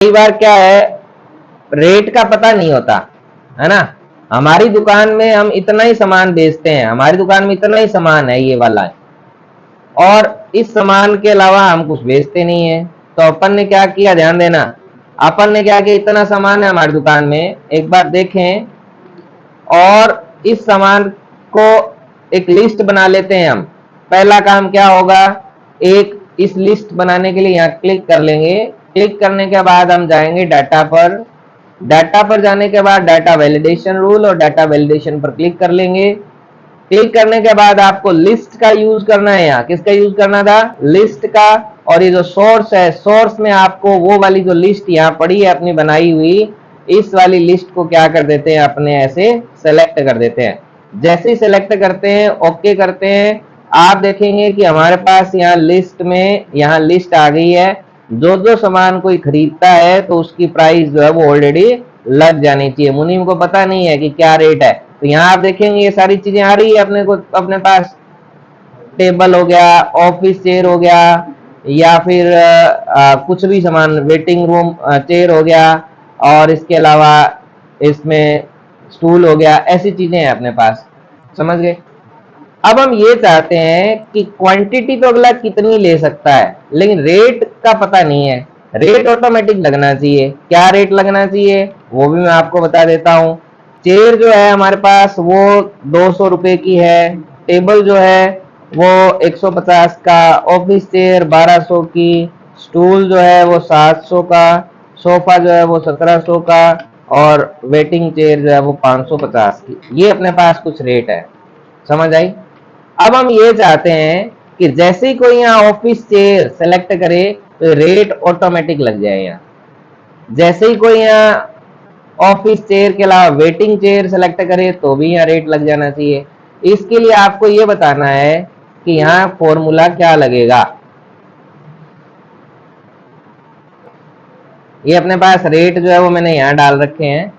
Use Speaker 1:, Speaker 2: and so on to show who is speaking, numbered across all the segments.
Speaker 1: कई बार क्या है, रेट का पता नहीं होता है ना। हमारी दुकान में हम इतना ही सामान बेचते हैं, हमारी दुकान में इतना ही सामान है ये वाला है, और इस सामान के अलावा हम कुछ बेचते नहीं है। तो अपन ने क्या किया, ध्यान देना, अपन ने क्या किया, इतना सामान है हमारी दुकान में, एक बार देखें, और इस सामान को एक लिस्ट बना लेते हैं हम। पहला काम क्या होगा, एक इस लिस्ट बनाने के लिए यहाँ क्लिक कर लेंगे। क्लिक करने के बाद हम जाएंगे डाटा पर। डाटा पर जाने के बाद डाटा वैलिडेशन रूल और डाटा वैलिडेशन पर क्लिक कर लेंगे। क्लिक करने के बाद आपको लिस्ट का यूज करना है। यहाँ किसका यूज करना था, लिस्ट का। और ये जो सोर्स है, सोर्स में आपको वो वाली जो लिस्ट यहाँ पड़ी है अपनी बनाई हुई, इस वाली लिस्ट को क्या कर देते हैं, अपने ऐसे सेलेक्ट कर देते हैं। जैसे ही सेलेक्ट करते हैं, ओके करते हैं, आप देखेंगे कि हमारे पास यहाँ लिस्ट में यहाँ लिस्ट आ गई है। जो जो सामान कोई खरीदता है तो उसकी प्राइस जो है वो ऑलरेडी लग जानी चाहिए। मुनीम को पता नहीं है कि क्या रेट है, तो यहाँ आप देखेंगे ये सारी चीजें आ रही है अपने को, अपने पास टेबल हो गया, ऑफिस चेयर हो गया, या फिर कुछ भी सामान, वेटिंग रूम चेयर हो गया, और इसके अलावा इसमें स्टूल हो गया, ऐसी चीजें हैं अपने पास। समझ गए। अब हम ये चाहते हैं कि क्वांटिटी तो अगला कितनी ले सकता है, लेकिन रेट का पता नहीं है। रेट ऑटोमेटिक लगना चाहिए। क्या रेट लगना चाहिए वो भी मैं आपको बता देता हूँ। चेयर जो है हमारे पास वो 200 रुपए की है, टेबल जो है वो 150 का, ऑफिस चेयर 1200 की, स्टूल जो है वो 700 का, सोफा जो है वो 1700 का, और वेटिंग चेयर जो है वो 550 की। ये अपने पास कुछ रेट है। समझ आई। अब हम ये चाहते हैं कि जैसे ही कोई यहाँ ऑफिस चेयर सेलेक्ट करे तो रेट ऑटोमेटिक लग जाए। यहाँ जैसे ही कोई यहाँ ऑफिस चेयर के अलावा वेटिंग चेयर सेलेक्ट करे तो भी यहाँ रेट लग जाना चाहिए। इसके लिए आपको ये बताना है कि यहाँ फॉर्मूला क्या लगेगा। ये अपने पास रेट जो है वो मैंने यहाँ डाल रखे हैं।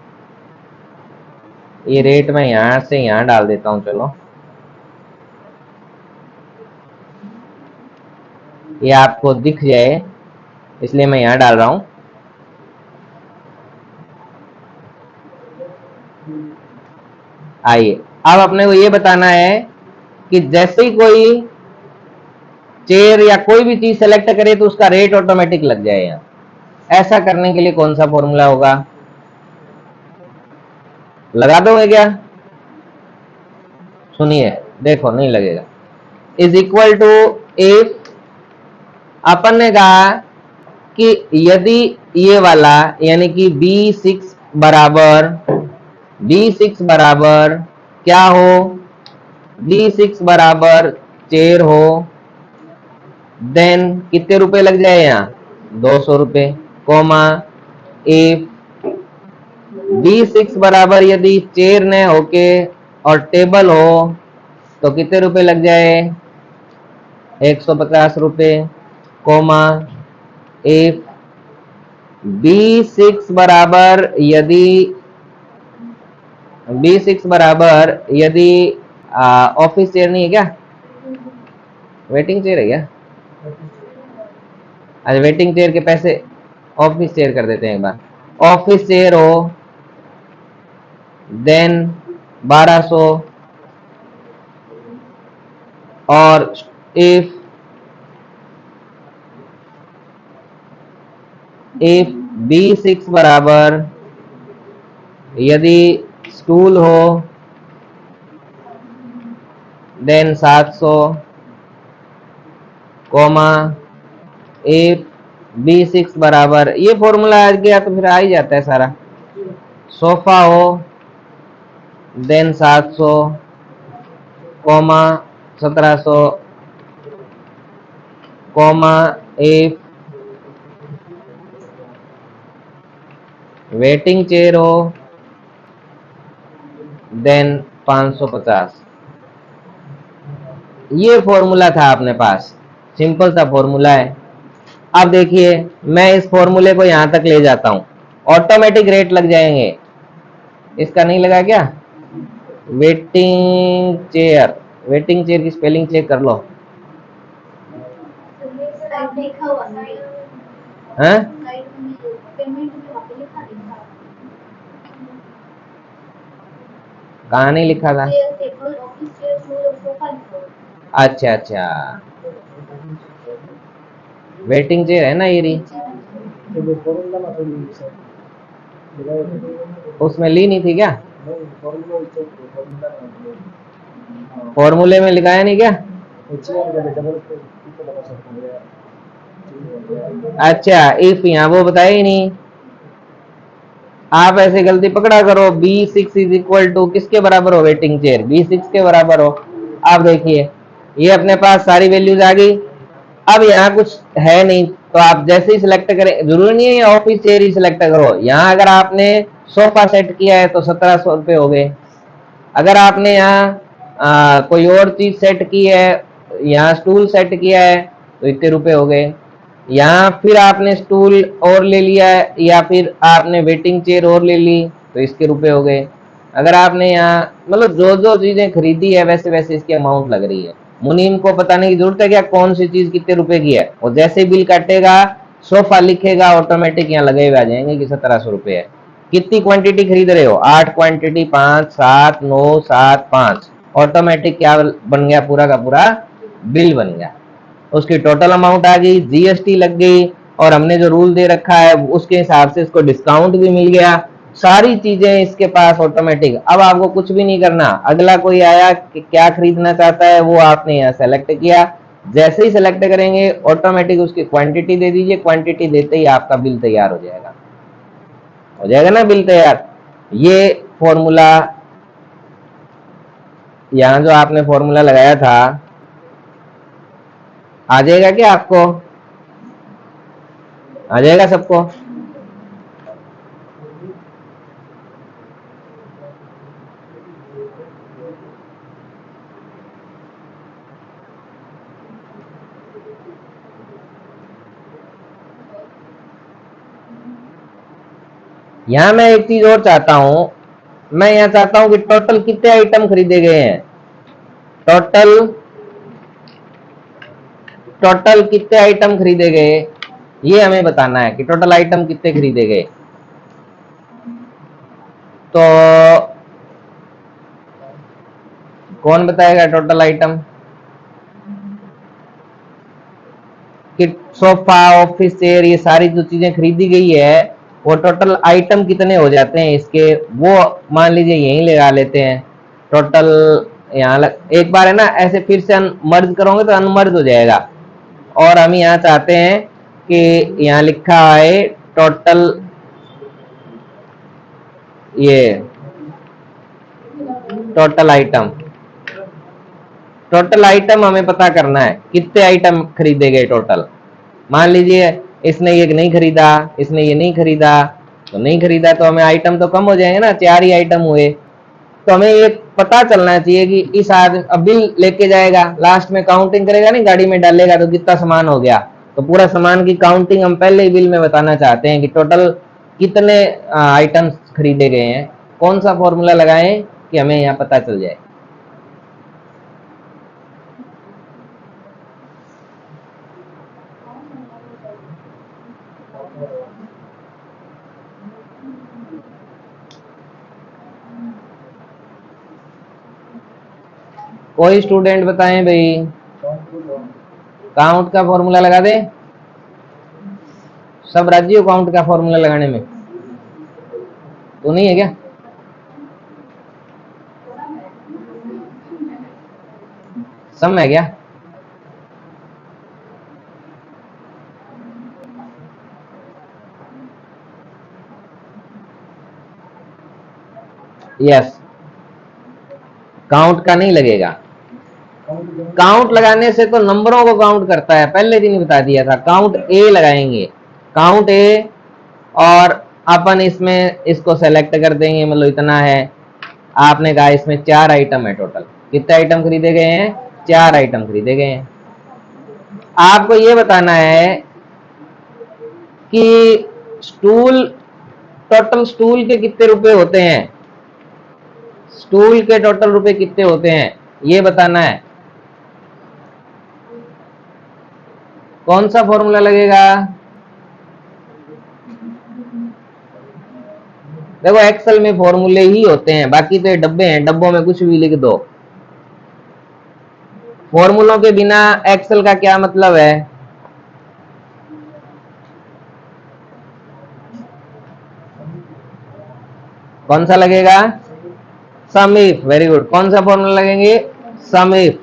Speaker 1: ये रेट मैं यहाँ से यहाँ डाल देता हूँ, चलो ये आपको दिख जाए इसलिए मैं यहाँ डाल रहा हूँ। आइए, अब अपने को ये बताना है कि जैसे ही कोई चेयर या कोई भी चीज सेलेक्ट करे तो उसका रेट ऑटोमेटिक लग जाए। यहाँ ऐसा करने के लिए कौन सा फॉर्मूला होगा, लगा दोगे क्या? सुनिए, देखो नहीं लगेगा। इज इक्वल टू इफ, अपन ने कहा कि यदि ये वाला यानी कि B6 बराबर क्या हो, B6 बराबर चेयर हो, देन कितने रुपए लग जाए यहाँ, 200 रुपए, कोमा इफ B6 बराबर यदि चेयर ने होके और टेबल हो तो कितने रुपए लग जाए, 150 रुपए, कोमा इफ B6 बराबर यदि ऑफिस चेयर नहीं है क्या, वेटिंग चेयर है क्या, अच्छा वेटिंग चेयर के पैसे ऑफिस चेयर कर देते हैं एक बार, ऑफिस चेयर हो देन 1200, और इफ B6 बराबर यदि स्टूल हो देन 700, कोमा इफ B6 बराबर, ये फॉर्मूला आ गया तो फिर आ ही जाता है सारा, सोफा हो then 700, comma 1700, comma if waiting chair हो देन 550। ये फॉर्मूला था अपने पास, सिंपल सा फॉर्मूला है। अब देखिए मैं इस फॉर्मूले को यहां तक ले जाता हूं, ऑटोमेटिक रेट लग जाएंगे। इसका नहीं लगा क्या, वेटिंग चेयर, वेटिंग चेयर की स्पेलिंग चेक कर लो। हैं? कहाँ नहीं लिखा था? अच्छा अच्छा, वेटिंग चेयर है ना ये रही, उसमें ली नहीं थी क्या? फॉर्मूले में लिखाया नहीं क्या? अच्छा, इफ यहाँ वो बताया ही नहीं। आप ऐसे गलती पकड़ा करो, B6 इज इक्वल टू किसके बराबर हो? वेटिंग चेयर B6 के बराबर हो। आप देखिए ये अपने पास सारी वैल्यूज आ गई। अब यहाँ कुछ है नहीं तो आप जैसे ही सिलेक्ट करें, जरूरी नहीं है ऑफिस चेयर ही सिलेक्ट करो। यहाँ अगर आपने सोफा सेट किया है तो 1700 रुपये हो गए। अगर आपने यहाँ कोई और चीज सेट की है, यहाँ स्टूल सेट किया है तो इतने रुपए हो गए। यहाँ फिर आपने स्टूल और ले लिया है या फिर आपने वेटिंग चेयर और ले ली तो इसके रुपए हो गए। अगर आपने यहाँ मतलब जो जो चीजें खरीदी है वैसे वैसे इसकी अमाउंट लग रही है। मुनीम को बताने की जरूरत है क्या कौन सी चीज कितने रुपए की है? और जैसे बिल काटेगा सोफा लिखेगा ऑटोमेटिक यहाँ लगे हुए आ जाएंगे कि 1700 रुपये है। कितनी क्वांटिटी खरीद रहे हो? 8 क्वांटिटी, 5, 7, 9, 7, 5, ऑटोमेटिक क्या बन गया? पूरा का पूरा बिल बन गया। उसकी टोटल अमाउंट आ गई, जीएसटी लग गई और हमने जो रूल दे रखा है उसके हिसाब से इसको डिस्काउंट भी मिल गया। सारी चीजें इसके पास ऑटोमेटिक। अब आपको कुछ भी नहीं करना। अगला कोई आया कि क्या खरीदना चाहता है वो आपने यहाँ सेलेक्ट किया, जैसे ही सेलेक्ट करेंगे ऑटोमेटिक उसकी क्वांटिटी दे दीजिए। क्वांटिटी देते ही आपका बिल तैयार हो जाएगा ना बिल तैयार। ये फॉर्मूला यहाँ जो आपने फॉर्मूला लगाया था आ जाएगा क्या आपको? आ जाएगा सबको? यहां मैं एक चीज और चाहता हूं। मैं यहाँ चाहता हूं कि टोटल कितने आइटम खरीदे गए हैं। टोटल टोटल कितने आइटम खरीदे गए ये हमें बताना है कि टोटल आइटम कितने खरीदे गए। तो कौन बताएगा टोटल आइटम कि सोफा ऑफिस चेयर ये सारी जो चीजें खरीदी गई है वो टोटल आइटम कितने हो जाते हैं इसके? वो मान लीजिए यहीं लगा लेते हैं टोटल। एक बार है ना ऐसे फिर से मर्ज करोगे तो अनमर्ज हो जाएगा। और हम यहाँ चाहते हैं कि यहाँ लिखा है टोटल, ये टोटल आइटम हमें पता करना है कितने आइटम खरीदे गए टोटल। मान लीजिए इसने ये नहीं खरीदा, इसने ये नहीं खरीदा, तो नहीं खरीदा तो हमें आइटम तो कम हो जाएंगे ना, 4 ही आइटम हुए। तो हमें ये पता चलना चाहिए कि इस आदमी अब बिल लेके जाएगा, लास्ट में काउंटिंग करेगा नहीं, गाड़ी में डालेगा तो कितना सामान हो गया। तो पूरा सामान की काउंटिंग हम पहले ही बिल में बताना चाहते हैं कि टोटल कितने आइटम्स खरीदे गए हैं। कौन सा फॉर्मूला लगाएं कि हमें यहाँ पता चल जाए? कोई स्टूडेंट बताएं भाई। काउंट का फॉर्मूला लगा दे। सब राजी हो काउंट का फॉर्मूला लगाने में? तो नहीं है क्या? सम है क्या? यस। काउंट का नहीं लगेगा। काउंट लगाने से तो नंबरों को काउंट करता है, पहले दिन बता दिया था। काउंट ए लगाएंगे, काउंट ए, और अपन इसमें इसको सेलेक्ट कर देंगे। मतलब इतना है, आपने कहा इसमें 4 आइटम है टोटल। कितने आइटम खरीदे गए हैं? 4 आइटम खरीदे गए हैं। आपको ये बताना है कि स्टूल, टोटल स्टूल के कितने रुपए होते हैं? स्टूल के टोटल रुपए कितने होते हैं ये बताना है। कौन सा फॉर्मूला लगेगा? देखो एक्सेल में फॉर्मूले ही होते हैं, बाकी तो ये डब्बे हैं, डब्बों में कुछ भी लिख दो। फॉर्मूलों के बिना एक्सेल का क्या मतलब है? कौन सा लगेगा? सम इफ। Very good. कौन सा फॉर्मूला लगेंगे? सम इफ।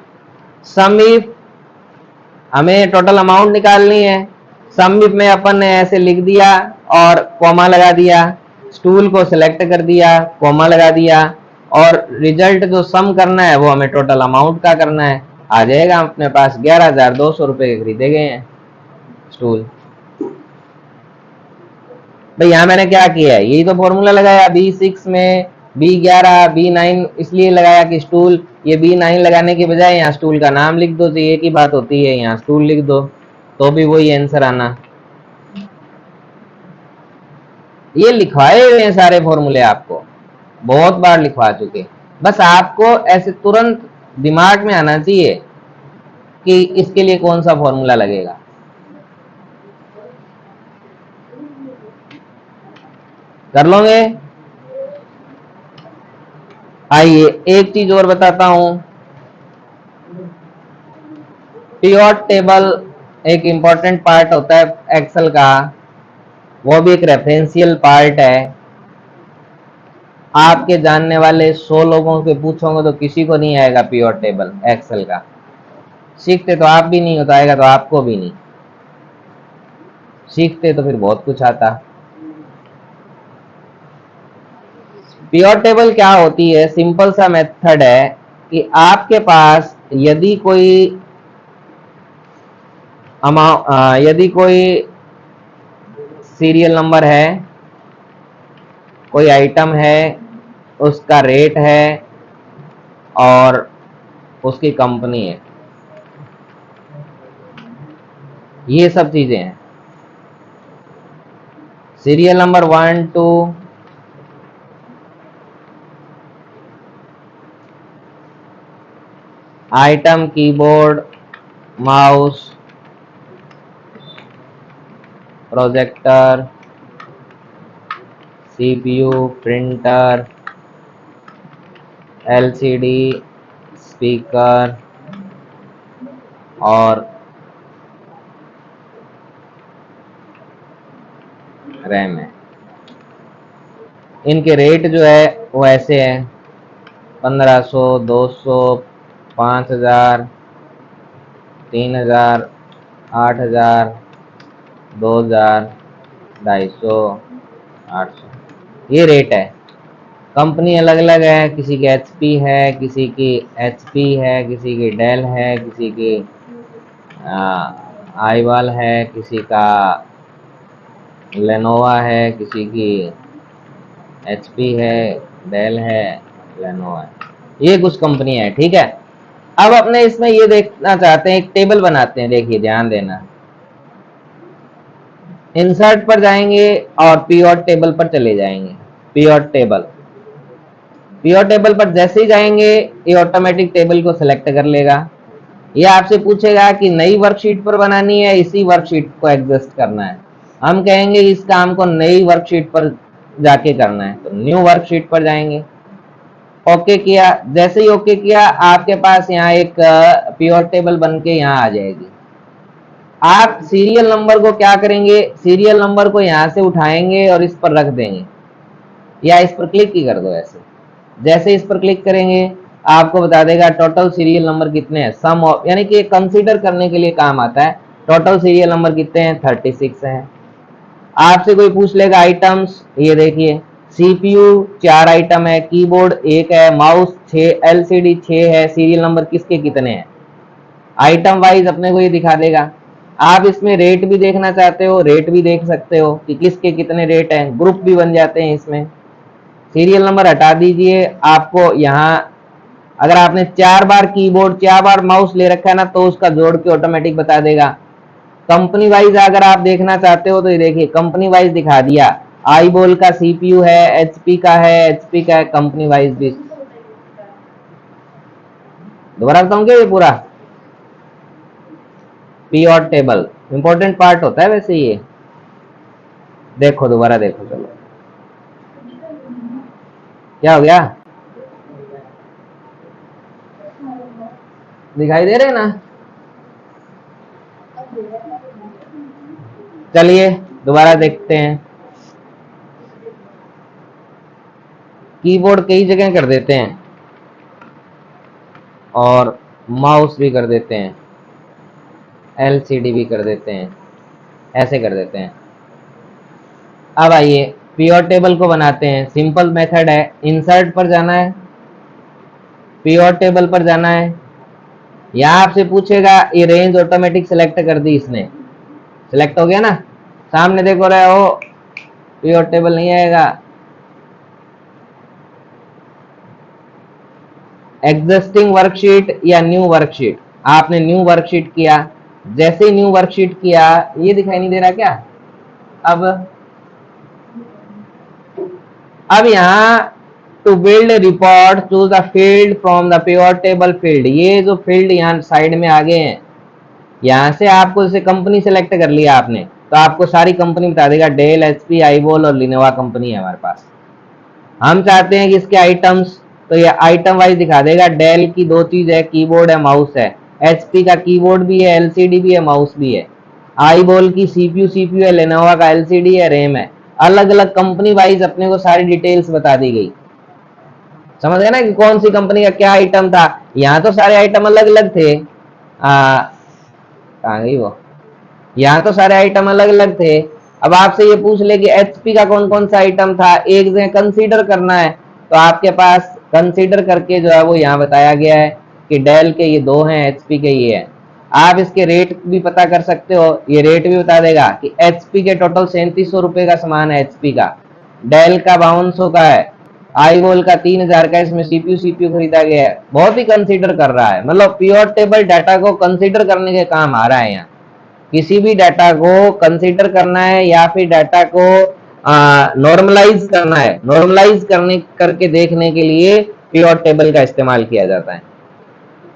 Speaker 1: सम इफ हमें टोटल अमाउंट निकालनी है। सम इफ में अपन ने ऐसे लिख दिया और कॉमा लगा दिया, स्टूल को सिलेक्ट कर दिया, कॉमा लगा दिया, और रिजल्ट जो सम करना है वो हमें टोटल अमाउंट का करना है। आ जाएगा अपने पास 11,200 रुपए के खरीदे गए हैं स्टूल। भाई यहाँ मैंने क्या किया है, यही तो फॉर्मूला लगाया B6 में, B11 B9 इसलिए लगाया कि स्टूल, ये B9 लगाने के बजाय यहाँ स्टूल का नाम लिख दो, तो एक ही बात होती है, यहाँ स्टूल लिख दो तो भी वही आंसर आना। ये लिखवाए हुए हैं सारे फॉर्मूले, आपको बहुत बार लिखवा चुके। बस आपको ऐसे तुरंत दिमाग में आना चाहिए कि इसके लिए कौन सा फॉर्मूला लगेगा। कर लोगे? आइए एक चीज और बताता हूं। पिवट टेबल एक इंपॉर्टेंट पार्ट होता है एक्सेल का, वो भी एक रेफरेंशियल पार्ट है। आपके जानने वाले 100 लोगों के पूछोगे तो किसी को नहीं आएगा पिवट टेबल एक्सेल का। सीखते तो आप भी नहीं, होता आएगा तो आपको भी नहीं। सीखते तो फिर बहुत कुछ आता। पिवट टेबल क्या होती है? सिंपल सा मेथड है कि आपके पास यदि कोई सीरियल नंबर है, कोई आइटम है, उसका रेट है और उसकी कंपनी है, ये सब चीजें हैं। Serial number 1 2, item keyboard, mouse, projector, CPU, printer, LCD, speaker और रैम है। इनके रेट जो है वो ऐसे हैं: 1500, 200, 5000, 3000, 8000, 2000, 250, 800, ये रेट है। कंपनी अलग अलग है, किसी की एचपी है, किसी की एचपी है, किसी की डेल है, किसी की आईवाल है, किसी का लेनोवा है, किसी की एचपी है, डेल है, लेनोवा है। ये कुछ कंपनी है, ठीक है। अब अपने इसमें ये देखना चाहते हैं, एक टेबल बनाते हैं। देखिए ध्यान देना, इंसर्ट पर जाएंगे और पीओट टेबल पर चले जाएंगे। पीओट टेबल, पीओट टेबल पर जैसे ही जाएंगे ये ऑटोमेटिक टेबल को सिलेक्ट कर लेगा। ये आपसे पूछेगा कि नई वर्कशीट पर बनानी है, इसी वर्कशीट को एडजस्ट करना है। हम कहेंगे इस काम को नई वर्कशीट पर जाके करना है, तो न्यू वर्कशीट पर जाएंगे। ओके किया, जैसे ही ओके किया आपके पास यहाँ एक पीओट टेबल बन के यहाँ आ जाएगी। आप सीरियल नंबर को क्या करेंगे, सीरियल नंबर को यहाँ से उठाएंगे और इस पर रख देंगे, या इस पर क्लिक ही कर दो ऐसे। जैसे इस पर क्लिक करेंगे आपको बता देगा टोटल सीरियल नंबर कितने हैं, सम ऑफ, यानी कि कंसीडर करने के लिए काम आता है। टोटल सीरियल नंबर कितने हैं? 36 हैं। आपसे कोई पूछ लेगा आइटम्स, ये देखिए सीपीयू 4 आइटम है, कीबोर्ड 1 है, माउस 6, एलसीडी 6 है, सीरियल नंबर किसके कितने हैं, आइटम वाइज अपने को ये दिखा देगा। आप इसमें रेट भी देखना चाहते हो, रेट भी देख सकते हो कि किसके कितने रेट हैं, ग्रुप भी बन जाते हैं इसमें। सीरियल नंबर हटा दीजिए, आपको यहाँ अगर आपने 4 बार कीबोर्ड 4 बार माउस ले रखा है ना, तो उसका जोड़ के ऑटोमेटिक बता देगा। कंपनी वाइज अगर आप देखना चाहते हो तो ये देखिए कंपनी वाइज दिखा दिया, आईबोल का सीपीयू है, एचपी का है, एचपी का है, कंपनी वाइज भी। दोबारा बताऊं क्या? ये पूरा पीओट टेबल इंपॉर्टेंट पार्ट होता है वैसे ये। देखो दोबारा देखो, चलो क्या हो गया? दिखाई दे रहे ना? चलिए दोबारा देखते हैं। कीबोर्ड कई जगह कर देते हैं और माउस भी कर देते हैं, एलसीडी भी कर देते हैं, ऐसे कर देते हैं। अब आइए प्योर टेबल को बनाते हैं। सिंपल मेथड है, इंसर्ट पर जाना है, प्योर टेबल पर जाना है। यहां आपसे पूछेगा, ये रेंज ऑटोमेटिक सिलेक्ट कर दी इसने, सिलेक्ट हो गया ना? सामने देखो रहे हो प्योर टेबल नहीं आएगा। एग्जिस्टिंग वर्कशीट या न्यू वर्कशीट, आपने न्यू वर्कशीट किया, जैसे ही न्यू वर्कशीट किया, ये दिखाई नहीं दे रहा क्या? अब यहाँ to build report choose the field from the pure table field, ये जो फील्ड यहाँ साइड में आ गए हैं, यहाँ से आपको जैसे कंपनी सेलेक्ट कर लिया आपने, तो आपको सारी कंपनी बता देगा, डेल, एचपी, आईबोल और लिनोवा कंपनी है हमारे पास। हम चाहते हैं कि इसके आइटम्स, तो ये आइटम वाइज दिखा देगा। डेल की दो चीज है, कीबोर्ड है, माउस है। एचपी का कीबोर्ड भी है, एलसीडी भी है, माउस भी है। आईबोल की सीपीयू है, लेनोवा का एलसीडी है, रैम है। अलग अलग कंपनी वाइज अपने को सारी डिटेल्स बता दी गई। समझ गए ना कि कौन सी कंपनी का क्या आइटम था? यहाँ तो सारे आइटम अलग अलग थे। कहाँ गई वो? यहाँ तो सारे आइटम अलग अलग थे। अब आपसे ये पूछ ले कि एचपी का कौन कौन सा आइटम था, एक जगह कंसीडर करना है, तो आपके पास कंसीडर करके जो है वो यहाँ बताया गया है कि डेल के ये दो हैं, एचपी के ये है। आप इसके रेट भी पता कर सकते हो, ये रेट भी बता देगा कि एचपी के टोटल 3700 रुपए का सामान है, एचपी का। डेल का 5200 का है, आईवोल का 3000 का। इसमें सीपीयू खरीदा गया है। बहुत ही कंसीडर कर रहा है, मतलब प्योर टेबल डाटा को कंसीडर करने के काम आ रहा है। यहाँ किसी भी डाटा को कंसीडर करना है या फिर डाटा को नॉर्मलाइज करना है, नॉर्मलाइज करने करके देखने के लिए प्योर टेबल का इस्तेमाल किया जाता है।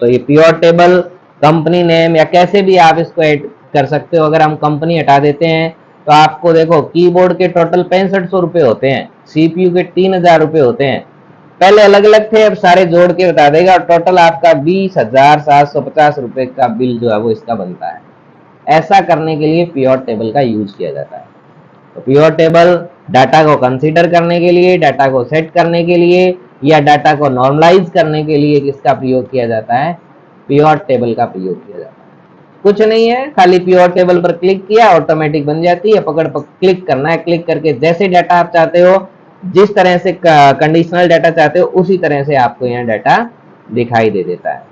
Speaker 1: तो ये प्योर टेबल कंपनी नेम या कैसे भी आप इसको ऐड कर सकते हो। अगर हम कंपनी हटा देते हैं तो आपको देखो कीबोर्ड के टोटल 6500 रुपए होते हैं, सीपीयू के 3000 रुपए होते हैं। पहले अलग अलग थे, अब सारे जोड़ के बता देगा, और टोटल आपका 20,750 रुपए का बिल जो है वो इसका बनता है। ऐसा करने के लिए प्योर टेबल का यूज किया जाता है। तो प्योर टेबल डाटा को कंसीडर करने के लिए, डाटा को सेट करने के लिए या डाटा को नॉर्मलाइज करने के लिए किसका प्रयोग किया जाता है? प्योर टेबल का प्रयोग किया जाता है। कुछ नहीं है, खाली प्योर टेबल पर क्लिक किया, ऑटोमेटिक बन जाती है। पकड़ क्लिक करना है, क्लिक करके जैसे डाटा आप चाहते हो, जिस तरह से कंडीशनल डाटा चाहते हो, उसी तरह से आपको यहाँ डाटा दिखाई दे देता है।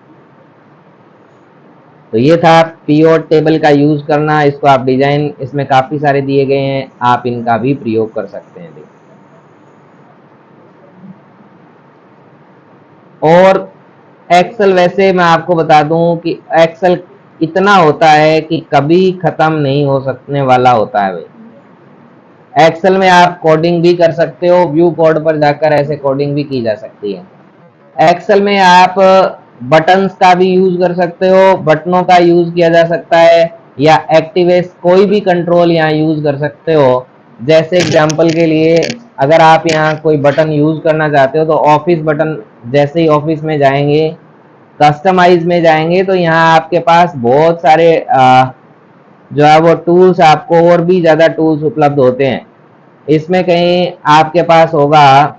Speaker 1: तो ये था प्योर टेबल का यूज करना। इसको आप डिजाइन, इसमें काफी सारे दिए गए हैं, आप इनका भी प्रयोग कर सकते हैं। और एक्सेल, वैसे मैं आपको बता दूं कि एक्सेल इतना होता है कि कभी खत्म नहीं हो सकने वाला होता है भाई। एक्सेल में आप कोडिंग भी कर सकते हो, व्यू कोड पर जाकर ऐसे कोडिंग भी की जा सकती है। एक्सेल में आप बटन्स का भी यूज कर सकते हो, बटनों का यूज किया जा सकता है, या एक्टिवेट कोई भी कंट्रोल यहाँ यूज कर सकते हो। जैसे एग्जांपल के लिए, अगर आप यहाँ कोई बटन यूज करना चाहते हो तो ऑफिस बटन, जैसे ही ऑफिस में जाएंगे, कस्टमाइज में जाएंगे, तो यहाँ आपके पास बहुत सारे जो है वो टूल्स, आपको और भी ज्यादा टूल्स उपलब्ध होते हैं। इसमें कहीं आपके पास होगा,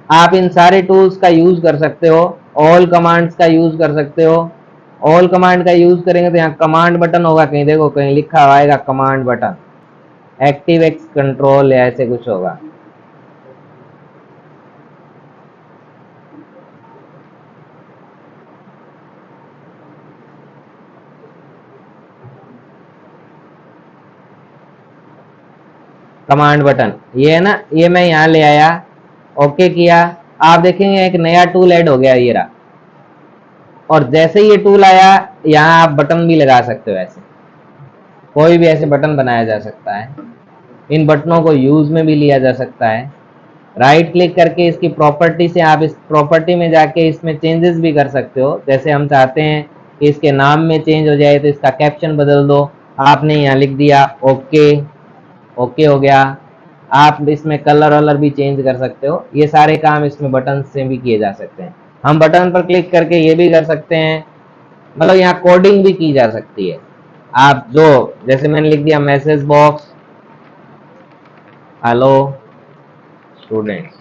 Speaker 1: आप इन सारे टूल्स का यूज कर सकते हो। ऑल कमांड्स का यूज कर सकते हो। ऑल कमांड का यूज करेंगे तो यहाँ कमांड बटन होगा, कहीं देखो कहीं लिखा हुआ आएगा command button, active x control या ऐसे कुछ होगा। कमांड बटन ये है ना, ये मैं यहाँ ले आया, ओके किया, आप देखेंगे एक नया टूल ऐड हो गया ये रहा। और जैसे ये टूल आया, यहाँ आप बटन भी लगा सकते हो, ऐसे कोई भी ऐसे बटन बनाया जा सकता है। इन बटनों को यूज में भी लिया जा सकता है। राइट क्लिक करके इसकी प्रॉपर्टी से आप इस प्रॉपर्टी में जाके इसमें चेंजेस भी कर सकते हो। जैसे हम चाहते हैं कि इसके नाम में चेंज हो जाए, तो इसका कैप्शन बदल दो, आपने यहाँ लिख दिया ओके, ओके हो गया। आप इसमें कलर वलर भी चेंज कर सकते हो। ये सारे काम इसमें बटन से भी किए जा सकते हैं। हम बटन पर क्लिक करके ये भी कर सकते हैं, मतलब यहाँ कोडिंग भी की जा सकती है। आप जो, जैसे मैंने लिख दिया मैसेज बॉक्स हेलो स्टूडेंट्स,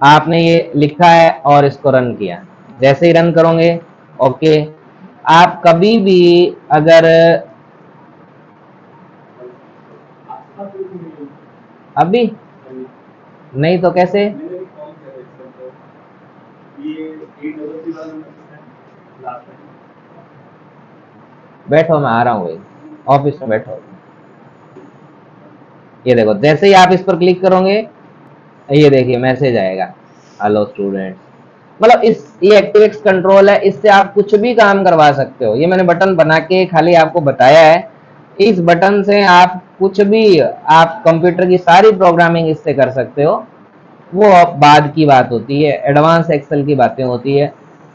Speaker 1: आपने ये लिखा है और इसको रन किया। जैसे ही रन करोगे ओके, आप कभी भी अगर अभी नहीं तो कैसे, बैठो मैं आ रहा हूँ, ऑफिस में बैठो। ये देखो जैसे ही आप इस पर क्लिक करोगे ये देखिए मैसेज आएगा हेलो स्टूडेंट्स। मतलब इस ये एक्टिवेक्स कंट्रोल है, इससे आप कुछ भी काम करवा सकते हो। ये मैंने बटन बना के खाली आपको बताया है। इस बटन से आप कुछ भी, आप कंप्यूटर की सारी प्रोग्रामिंग इससे कर सकते हो। वो अब बाद की बात होती है, एडवांस एक्सेल की बातें होती है।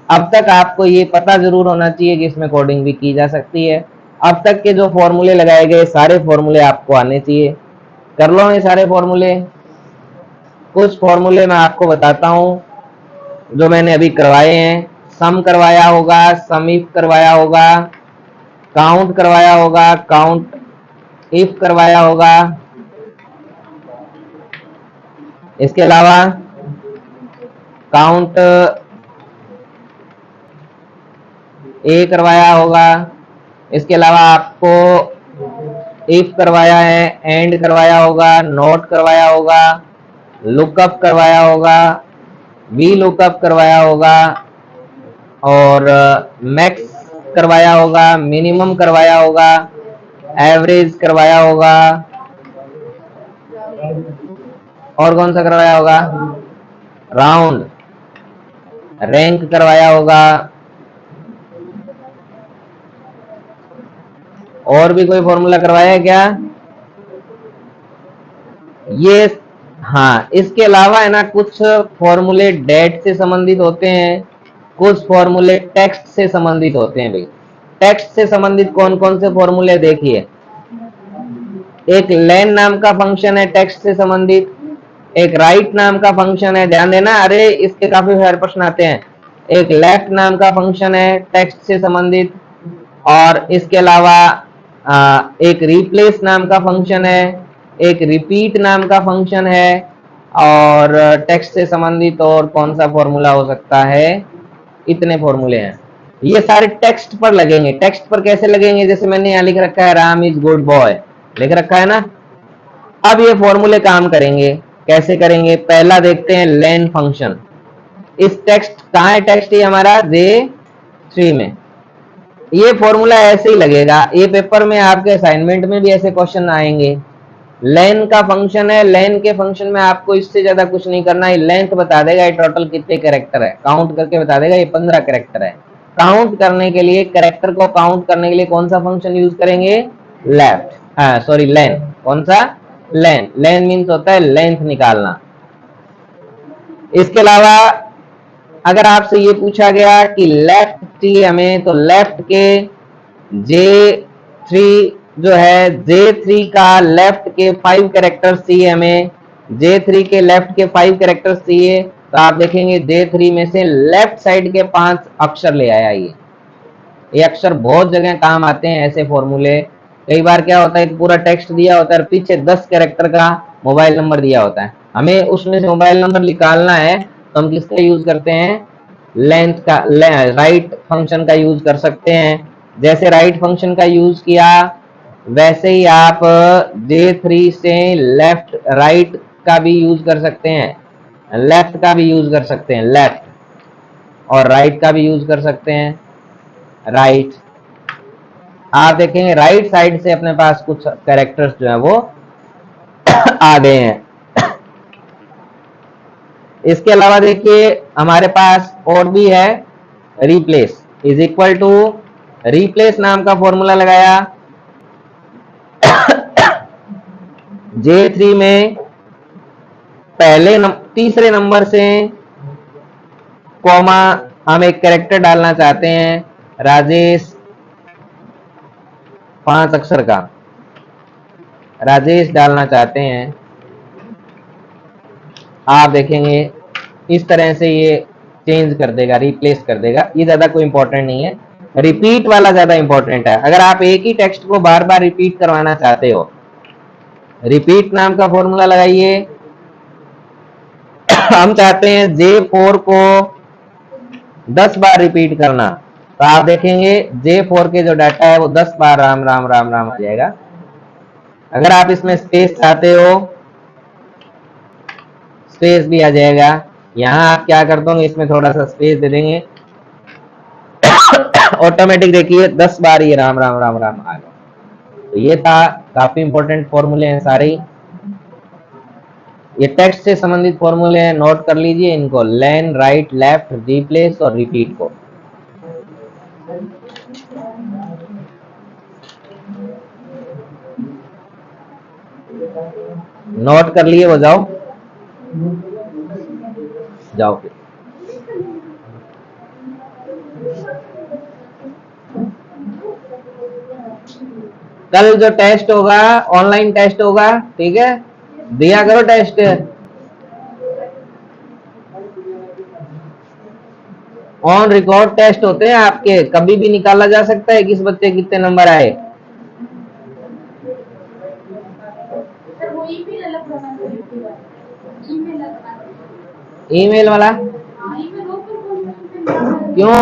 Speaker 1: अब तक आपको ये पता जरूर होना चाहिए कि इसमें कोडिंग भी की जा सकती है। अब तक के जो फॉर्मूले लगाए गए सारे फॉर्मूले आपको आने चाहिए। कर लो ये सारे फॉर्मूले। कुछ फॉर्मूले मैं आपको बताता हूं जो मैंने अभी करवाए हैं। सम करवाया होगा, सम इफ करवाया होगा, काउंट करवाया होगा, काउंट इफ करवाया होगा, इसके अलावा काउंट ए करवाया होगा। इसके अलावा आपको इफ करवाया है, एंड करवाया होगा, नोट करवाया होगा, लुकअप करवाया होगा, वी लुकअप करवाया होगा, और मैक्स करवाया होगा, मिनिमम करवाया होगा, एवरेज करवाया होगा, और कौन सा करवाया होगा, राउंड, रैंक करवाया होगा। और भी कोई फॉर्मूला करवाया है क्या? ये हाँ, इसके अलावा है ना कुछ फॉर्मूले डेट से संबंधित होते हैं, कुछ फॉर्मूले टेक्स्ट से संबंधित होते हैं। भाई टेक्स्ट से संबंधित कौन कौन से फॉर्मूले देखिए। एक लेन नाम का फंक्शन है टेक्स्ट से संबंधित, एक राइट नाम का फंक्शन है, ध्यान देना, अरे इसके काफी सारे प्रश्न आते हैं। एक लेफ्ट नाम का फंक्शन है टेक्स्ट से संबंधित, और इसके अलावा एक रिप्लेस नाम का फंक्शन है, एक रिपीट नाम का फंक्शन है, और टेक्स्ट से संबंधित और कौन सा फॉर्मूला हो सकता है, इतने फॉर्मूले हैं। ये सारे टेक्स्ट पर लगेंगे। टेक्स्ट पर कैसे लगेंगे, जैसे मैंने यहाँ लिख रखा है राम इज गुड बॉय, लिख रखा है ना। अब ये फॉर्मूले काम करेंगे, कैसे करेंगे, पहला देखते हैं लेन फंक्शन। इस टेक्स्ट कहाँ है, टेक्स्ट ये हमारा J3 में। ये फॉर्मूला ऐसे ही लगेगा, ये पेपर में आपके असाइनमेंट में भी ऐसे क्वेश्चन आएंगे। लेन का फंक्शन है, लेन के फंक्शन में आपको इससे ज्यादा कुछ नहीं करना है, लेंथ बता देगा ये टोटल कितने कैरेक्टर है, काउंट करके बता देगा ये 15 कैरेक्टर है। काउंट करने के लिए, कैरेक्टर को काउंट करने के लिए कौन सा फंक्शन यूज करेंगे, लेफ्ट, हाँ सॉरी लेन, कौन सा, लेन। लेन मीन्स होता है लेंथ निकालना। इसके अलावा अगर आपसे ये पूछा गया कि लेफ्ट चाहिए हमें, तो लेफ्ट के J3 जो है, J3 का लेफ्ट के 5 कैरेक्टर्स चाहिए हमें। J3 के लेफ्ट के 5 कैरेक्टर्स चाहिए, तो आप देखेंगे J3 में से लेफ्ट साइड के 5 अक्षर ले आया। ये अक्षर बहुत जगह काम आते हैं ऐसे फॉर्मूले। कई बार क्या होता है कि पूरा टेक्स्ट दिया होता है, पीछे 10 कैरेक्टर का मोबाइल नंबर दिया होता है, हमें उसमें से मोबाइल नंबर निकालना है, तो हम किसका यूज करते हैं, लेंथ का, राइट फंक्शन का यूज कर सकते हैं। जैसे राइट फंक्शन का यूज किया, वैसे ही आप J3 से लेफ्ट राइट का भी यूज कर सकते हैं, लेफ्ट का भी यूज कर सकते हैं, लेफ्ट, और राइट का भी यूज कर सकते हैं, राइट। आप देखेंगे राइट साइड से अपने पास कुछ कैरेक्टर्स जो है वो आ गए हैं। इसके अलावा देखिए हमारे पास और भी है, replace is equal to, replace नाम का फॉर्मूला लगाया। J3 में पहले तीसरे नंबर से कॉमा हम एक कैरेक्टर डालना चाहते हैं, राजेश, 5 अक्षर का। राजेश डालना चाहते हैं, आप देखेंगे इस तरह से ये चेंज कर देगा, रिप्लेस कर देगा। ये ज्यादा कोई इंपॉर्टेंट नहीं है, रिपीट वाला ज्यादा इंपॉर्टेंट है। अगर आप एक ही टेक्स्ट को बार बार रिपीट करवाना चाहते हो, रिपीट नाम का फॉर्मूला लगाइए। हम चाहते हैं J4 को 10 बार रिपीट करना, तो आप देखेंगे J4 के जो डाटा है वो 10 बार राम राम राम राम आ जाएगा। अगर आप इसमें स्पेस चाहते हो, स्पेस भी आ जाएगा। यहां आप क्या कर दोगे, इसमें थोड़ा सा स्पेस दे देंगे, ऑटोमेटिक देखिए 10 बार ये राम राम राम राम आ गया। तो ये था, काफी इंपॉर्टेंट फॉर्मूले हैं सारे। ये टेक्स्ट से संबंधित फॉर्मूले हैं, नोट कर लीजिए इनको, लेन, राइट, लेफ्ट, रिप्लेस और रिपीट को। नोट कर लिए वो, जाओ जाओ फिर। कल जो टेस्ट होगा, ऑनलाइन टेस्ट होगा, ठीक है, दिया करो टेस्ट। ऑन रिकॉर्ड टेस्ट होते हैं आपके, कभी भी निकाला जा सकता है किस बच्चे कितने नंबर आए। ईमेल वाला क्यों?